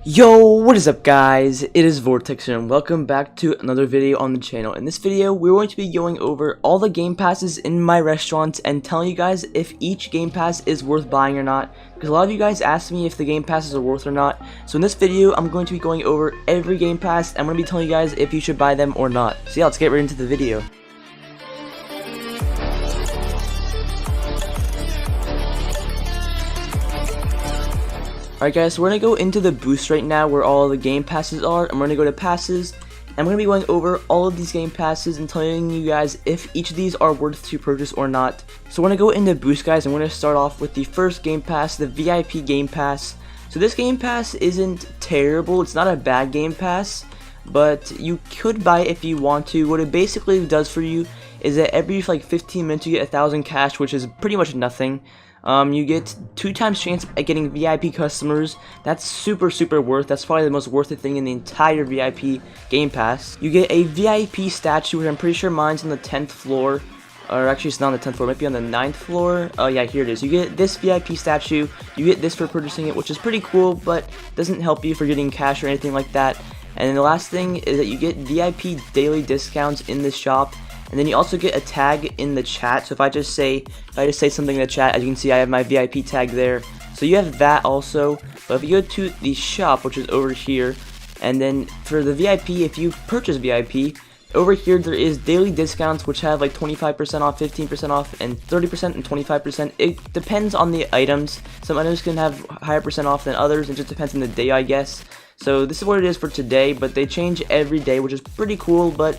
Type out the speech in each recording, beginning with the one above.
Yo, what is up guys? It is Vortex here and welcome back to another video on the channel. In this video, we're going to be going over all the game passes in my restaurant and telling you guys if each game pass is worth buying or not. Because a lot of you guys asked me if the game passes are worth or not. So in this video, I'm going to be going over every game pass and I'm going to be telling you guys if you should buy them or not. So yeah, let's get right into the video. Alright guys, so we're going to go into the boost right now where all the game passes are, and we're going to go to passes, and we're going to be going over all of these game passes and telling you guys if each of these are worth to purchase or not. So we're going to go into boost guys, and we're going to start off with the first game pass, the VIP game pass. So this game pass isn't terrible, it's not a bad game pass, but you could buy it if you want to. What it basically does for you is that every like 15 minutes you get 1,000 cash, which is pretty much nothing. You get 2 times chance at getting VIP customers. That's super worth. That's probably the most worth it thing in the entire VIP game pass. You get a VIP statue, which I'm pretty sure mine's on the 10th floor. Or actually it's not on the 10th floor, it might be on the 9th floor. Oh yeah, here it is. You get this VIP statue, you get this for purchasing it, which is pretty cool, but doesn't help you for getting cash or anything like that. And then the last thing is that you get VIP daily discounts in the shop. And then you also get a tag in the chat. So if I just say something in the chat, as you can see I have my VIP tag there. So you have that also. But if you go to the shop, which is over here, and then for the VIP, if you purchase VIP, over here there is daily discounts which have like 25% off, 15% off, and 30% and 25%. It depends on the items. Some items can have higher percent off than others. It just depends on the day, I guess. So this is what it is for today, but they change every day, which is pretty cool. But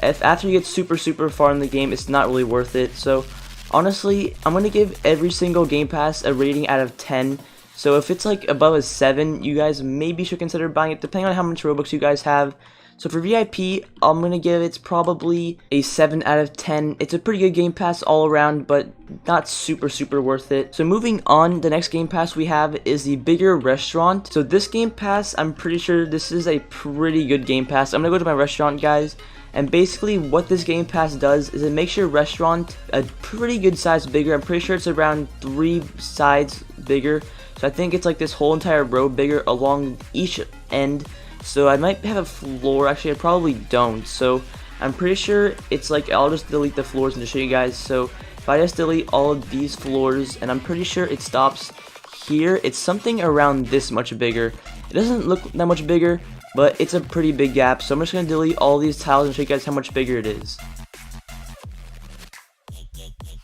if after you get super far in the game, it's not really worth it. So honestly, I'm gonna give every single game pass a rating out of 10. So if it's like above a 7, you guys maybe should consider buying it, depending on how much Robux you guys have. So for VIP, I'm gonna give it's probably a 7 out of 10. It's a pretty good game pass all around, but not super worth it. So moving on, the next game pass we have is the bigger restaurant. So this game pass, I'm pretty sure this is a pretty good game pass. I'm gonna go to my restaurant guys. And basically what this game pass does is it makes your restaurant a pretty good size bigger. I'm pretty sure it's around 3 sides bigger. So I think it's like this whole entire row bigger along each end. So I might have a floor, actually I probably don't. So I'm pretty sure it's like, I'll just delete the floors and just show you guys. So if I just delete all of these floors, and I'm pretty sure it stops here, it's something around this much bigger. It doesn't look that much bigger, but it's a pretty big gap, so I'm just going to delete all these tiles and show you guys how much bigger it is.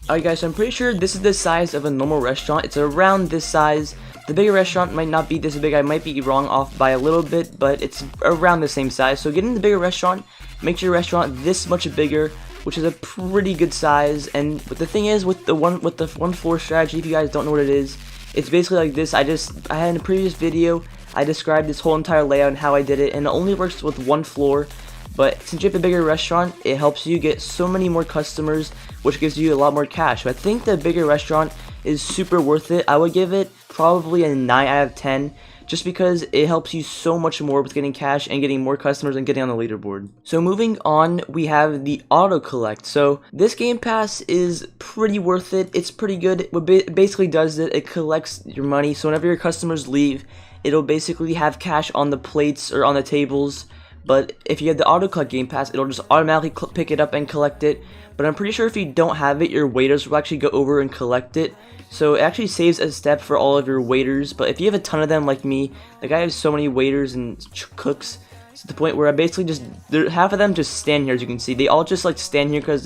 Alright guys, so I'm pretty sure this is the size of a normal restaurant. It's around this size. The bigger restaurant might not be this big. I might be wrong off by a little bit, but it's around the same size. So getting the bigger restaurant makes your restaurant this much bigger, which is a pretty good size. And the thing is, with the one floor strategy, if you guys don't know what it is, it's basically like this. I had in a previous video, I described this whole entire layout and how I did it, and it only works with 1 floor. But since you have a bigger restaurant, it helps you get so many more customers, which gives you a lot more cash. So I think the bigger restaurant is super worth it. I would give it probably a 9 out of 10, just because it helps you so much more with getting cash and getting more customers and getting on the leaderboard. So moving on, we have the AutoCollect. So this game pass is pretty worth it. It's pretty good. What it basically does is it collects your money. So whenever your customers leave, it'll basically have cash on the plates or on the tables. But if you have the AutoCollect game pass, it'll just automatically pick it up and collect it. But I'm pretty sure if you don't have it, your waiters will actually go over and collect it. So it actually saves a step for all of your waiters. But if you have a ton of them like me, like I have so many waiters and cooks, to the point where I basically just, half of them just stand here, as you can see. They all just like stand here because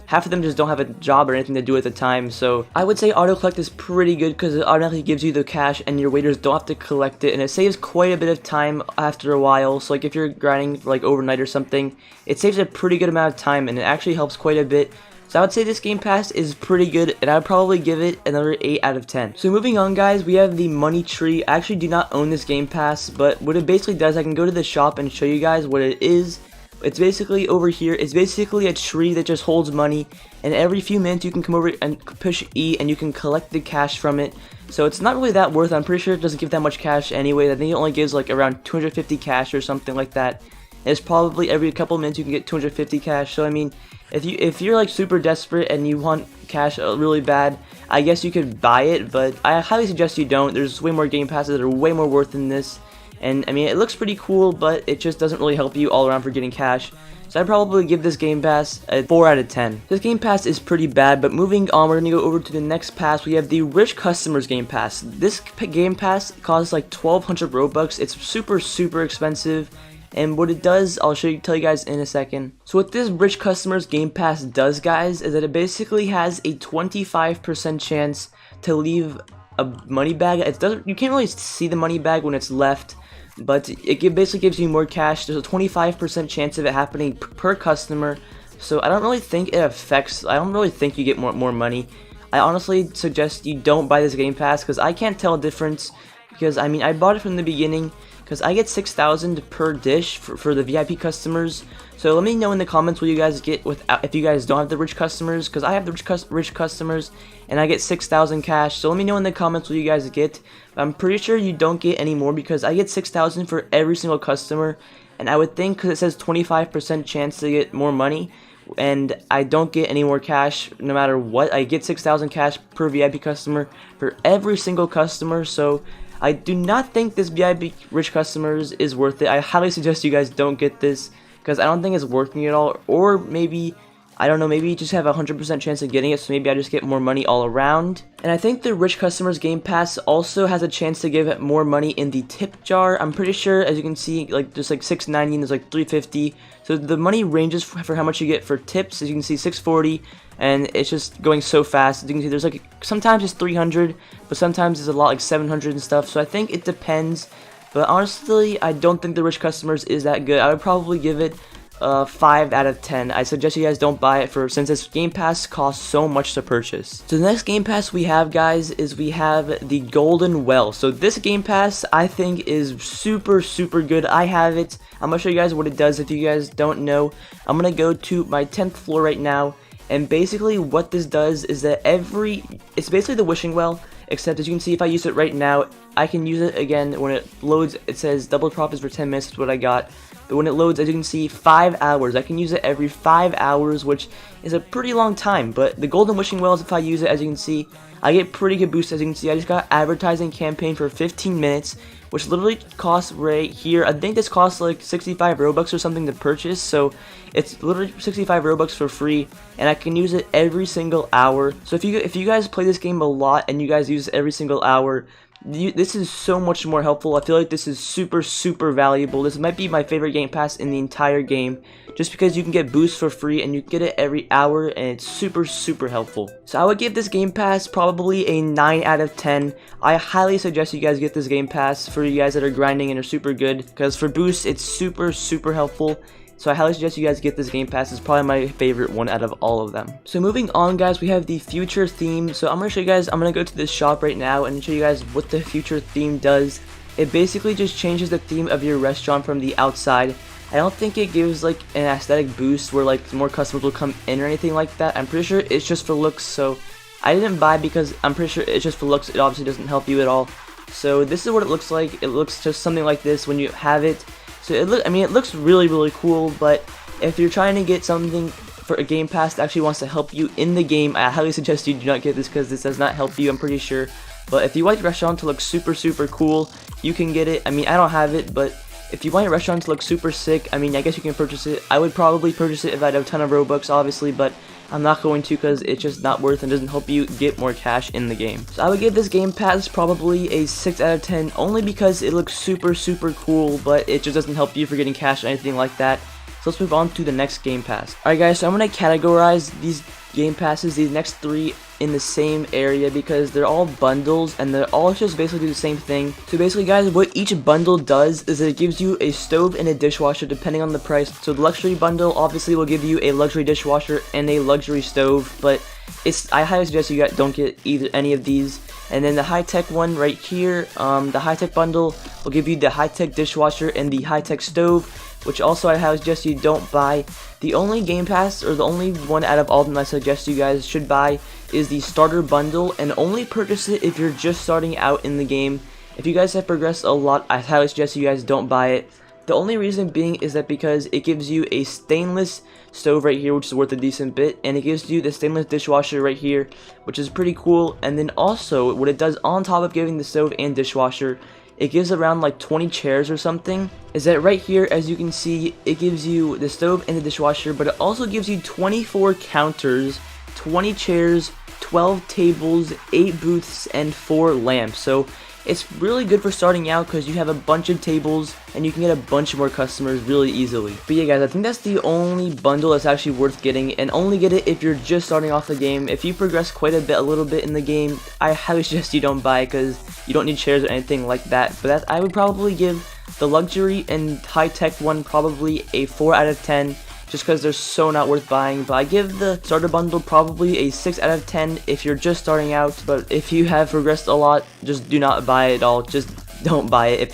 half of them just don't have a job or anything to do at the time. So I would say AutoCollect is pretty good because it automatically gives you the cash and your waiters don't have to collect it. And it saves quite a bit of time after a while. So like if you're grinding for like overnight or something, it saves a pretty good amount of time and it actually helps quite a bit. So I would say this game pass is pretty good, and I would probably give it another 8 out of 10. So moving on guys, we have the money tree. I actually do not own this game pass, but what it basically does, I can go to the shop and show you guys what it is. It's basically over here. It's basically a tree that just holds money, and every few minutes you can come over and push E and you can collect the cash from it. So it's not really that worth it. I'm pretty sure it doesn't give that much cash anyway. I think it only gives like around 250 cash or something like that. And it's probably every couple minutes you can get 250 cash. So I mean, if you're like super desperate and you want cash really bad, I guess you could buy it, but I highly suggest you don't. There's way more game passes that are way more worth than this. And I mean, it looks pretty cool, but it just doesn't really help you all around for getting cash. So I'd probably give this Game Pass a 4 out of 10. This Game Pass is pretty bad, but moving on, we're going to go over to the next pass. We have the Rich Customers Game Pass. This Game Pass costs like 1,200 Robux. It's super expensive. And what it does, I'll tell you guys in a second. So what this Rich Customers Game Pass does, guys, is that it basically has a 25% chance to leave a money bag. You can't really see the money bag when it's left, but it basically gives you more cash. There's a 25% chance of it happening per customer, so I don't really think you get more money. I honestly suggest you don't buy this Game Pass, because I can't tell a difference, because I mean, I bought it from the beginning, because I get 6,000 per dish for the VIP customers. So let me know in the comments what you guys get if you guys don't have the rich customers, because I have the rich customers and I get 6,000 cash. So let me know in the comments what you guys get. I'm pretty sure you don't get any more, because I get 6,000 for every single customer, and I would think, because it says 25% chance to get more money, and I don't get any more cash no matter what. I get 6,000 cash per VIP customer for every single customer. So I do not think this VIP Rich Customers is worth it. I highly suggest you guys don't get this, because I don't think it's working at all. Or maybe, I don't know, maybe you just have a 100% chance of getting it, so maybe I just get more money all around. And I think the Rich Customers Game Pass also has a chance to give it more money in the tip jar. I'm pretty sure, as you can see, like there's like $6.90 and there's like $3.50. So the money ranges for how much you get for tips. As you can see, $6.40. And it's just going so fast. As you can see, there's like, sometimes it's 300, but sometimes it's a lot, like 700 and stuff. So I think it depends. But honestly, I don't think the Rich Customers is that good. I would probably give it 5 out of 10. I suggest you guys don't buy it since this Game Pass costs so much to purchase. So the next Game Pass we have, guys, is we have the Golden Well. So this Game Pass, I think, is super good. I have it. I'm gonna show you guys what it does if you guys don't know. I'm gonna go to my 10th floor right now. And basically what this does is that it's basically the wishing well, except as you can see, if I use it right now, I can use it again when it loads. It says double profits for 10 minutes is what I got. But when it loads, as you can see, 5 hours. I can use it every 5 hours, which is a pretty long time. But the golden wishing wells, if I use it, as you can see, I get pretty good boosts. As you can see, I just got advertising campaign for 15 minutes, which literally costs right here. I think this costs like 65 Robux or something to purchase. So it's literally 65 Robux for free, and I can use it every single hour. So if you guys play this game a lot and you guys use it every single hour, this is so much more helpful. I feel like this is super valuable. This might be my favorite Game Pass in the entire game, just because you can get boosts for free and you get it every hour, and it's super helpful. So I would give this Game Pass probably a 9 out of 10. I highly suggest you guys get this Game Pass for you guys that are grinding and are super good, because for boosts it's super helpful. So I highly suggest you guys get this Game Pass. It's probably my favorite one out of all of them. So moving on, guys, we have the future theme. So I'm going to show you guys, I'm going to go to this shop right now and show you guys what the future theme does. It basically just changes the theme of your restaurant from the outside. I don't think it gives like an aesthetic boost where like more customers will come in or anything like that. I'm pretty sure it's just for looks. So I didn't buy because I'm pretty sure it's just for looks. It obviously doesn't help you at all. So this is what it looks like. It looks just something like this when you have it. So it looks really cool, but if you're trying to get something for a Game Pass that actually wants to help you in the game, I highly suggest you do not get this, because this does not help you, I'm pretty sure. But if you want your restaurant to look super cool, you can get it. I mean, I don't have it, but if you want your restaurant to look super sick, I mean, I guess you can purchase it. I would probably purchase it if I had a ton of Robux, obviously, but I'm not going to, because it's just not worth and doesn't help you get more cash in the game. So I would give this Game Pass probably a 6 out of 10, only because it looks super cool, but it just doesn't help you for getting cash or anything like that. So let's move on to the next Game Pass. Alright guys, so I'm going to categorize these Game Passes, these next 3, in the same area, because they're all bundles and they're all just basically do the same thing. So basically, guys, what each bundle does is it gives you a stove and a dishwasher depending on the price. So the luxury bundle obviously will give you a luxury dishwasher and a luxury stove, but I highly suggest you guys don't get any of these. And then the high-tech one right here, the high-tech bundle will give you the high-tech dishwasher and the high-tech stove, which also I highly suggest you don't buy. The only Game Pass, or the only one out of all of them I suggest you guys should buy, is the starter bundle, and only purchase it if you're just starting out in the game. If you guys have progressed a lot, I highly suggest you guys don't buy it. The only reason being is that because it gives you a stainless stove right here, which is worth a decent bit, and it gives you the stainless dishwasher right here, which is pretty cool. And then also, what it does on top of giving the stove and dishwasher, it gives around like 20 chairs or something, is that right here, as you can see, it gives you the stove and the dishwasher, but it also gives you 24 counters, 20 chairs, 12 tables, 8 booths, and 4 lamps. So it's really good for starting out because you have a bunch of tables and you can get a bunch more customers really easily. But yeah guys, I think that's the only bundle that's actually worth getting, and only get it if you're just starting off the game. If you progress quite a little bit in the game, I highly suggest you don't buy it because you don't need chairs or anything like that. But I would probably give the luxury and high-tech one probably a 4 out of 10. Just because they're so not worth buying. But I give the starter bundle probably a 6 out of 10 if you're just starting out. But if you have progressed a lot, just do not buy it at all. Just don't buy it. If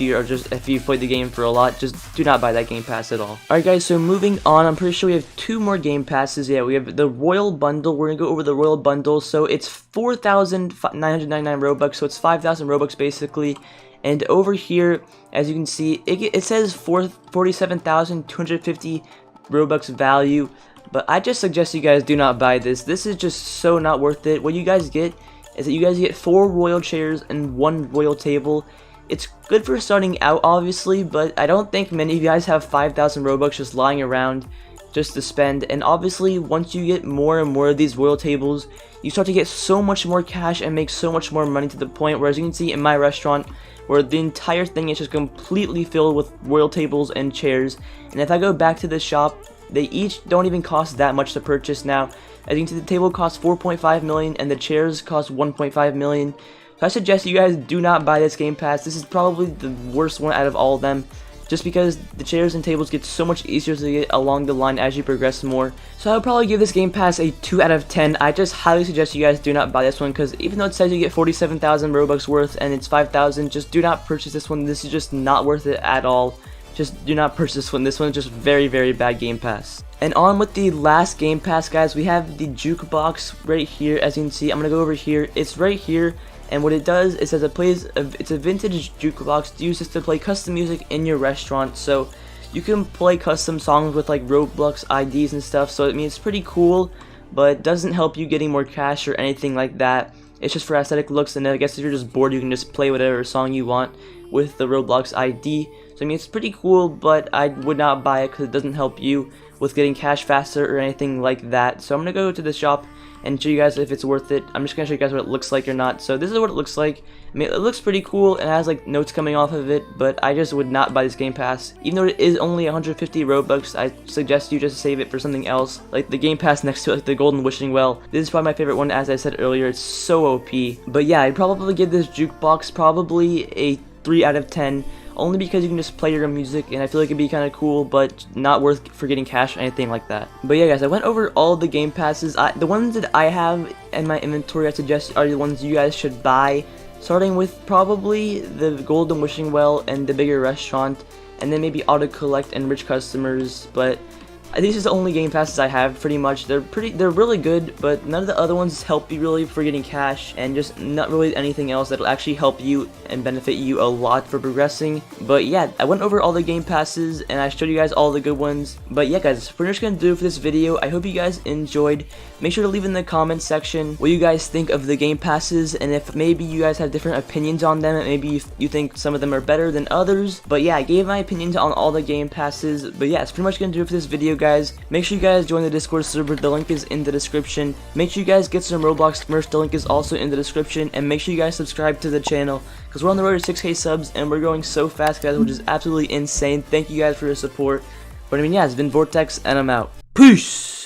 you've played the game for a lot, just do not buy that Game Pass at all. Alright guys, so moving on, I'm pretty sure we have 2 more Game Passes. Yeah, we have the Royal Bundle. We're gonna go over the Royal Bundle. So it's 4,999 Robux, so it's 5,000 Robux basically. And over here, as you can see, it says 47,250 Robux value, but I just suggest you guys do not buy this. This is just so not worth it. What you guys get is that you guys get 4 royal chairs and 1 royal table. It's good for starting out obviously, but I don't think many of you guys have 5,000 Robux just lying around just to spend. And obviously once you get more and more of these royal tables, you start to get so much more cash and make so much more money, to the point where, as you can see in my restaurant, where the entire thing is just completely filled with royal tables and chairs. And if I go back to the shop, they each don't even cost that much to purchase now. As you can see, the table costs 4.5 million and the chairs cost 1.5 million. So I suggest you guys do not buy this Game Pass. This is probably the worst one out of all of them, just because the chairs and tables get so much easier to get along the line as you progress more. So I would probably give this Game Pass a 2 out of 10. I just highly suggest you guys do not buy this one, because even though it says you get 47,000 Robux worth and it's 5,000, just do not purchase this one. This is just not worth it at all. Just do not purchase this one. This one is just very, very bad Game Pass. And on with the last Game Pass, guys, we have the Jukebox right here. As you can see, I'm going to go over here. It's right here. And what it does is that it's a vintage jukebox used to play custom music in your restaurant. So you can play custom songs with like ROBLOX IDs and stuff. So I mean, it's pretty cool, but it doesn't help you getting more cash or anything like that. It's just for aesthetic looks, and I guess if you're just bored, you can just play whatever song you want with the ROBLOX ID. So I mean, it's pretty cool, but I would not buy it because it doesn't help you with getting cash faster or anything like that. So I'm gonna go to the shop and show you guys if it's worth it. I'm just gonna show you guys what it looks like or not. So this is what it looks like. I mean, it looks pretty cool. It has like notes coming off of it, but I just would not buy this Game Pass. Even though it is only 150 Robux, I suggest you just save it for something else, like the Game Pass next to it, like the Golden Wishing Well. This is probably my favorite one, as I said earlier. It's so OP. But yeah, I'd probably give this Jukebox probably a 3 out of 10. Only because you can just play your own music, and I feel like it'd be kind of cool, but not worth for getting cash or anything like that. But yeah guys, I went over all the Game Passes. The ones that I have in my inventory I suggest are the ones you guys should buy, starting with probably the Golden Wishing Well and the bigger restaurant, and then maybe AutoCollect and rich customers. But these are the only Game Passes I have pretty much. They're really good, but none of the other ones help you really for getting cash, and just not really anything else that'll actually help you and benefit you a lot for progressing. But yeah, I went over all the Game Passes and I showed you guys all the good ones. But yeah guys, we're just gonna do it for this video. I hope you guys enjoyed. Make sure to leave in the comments section what you guys think of the Game Passes, and if maybe you guys have different opinions on them, and maybe you think some of them are better than others. But yeah, I gave my opinions on all the Game Passes. But yeah, it's pretty much gonna do it for this video guys. Make sure you guys join the Discord server. The link is in the description. Make sure you guys get some Roblox merch. The link is also in the description. And make sure you guys subscribe to the channel, because we're on the road to 6K subs and we're going so fast guys, which is absolutely insane. Thank you guys for your support. But I mean, yeah, it's been Vortex and I'm out. Peace!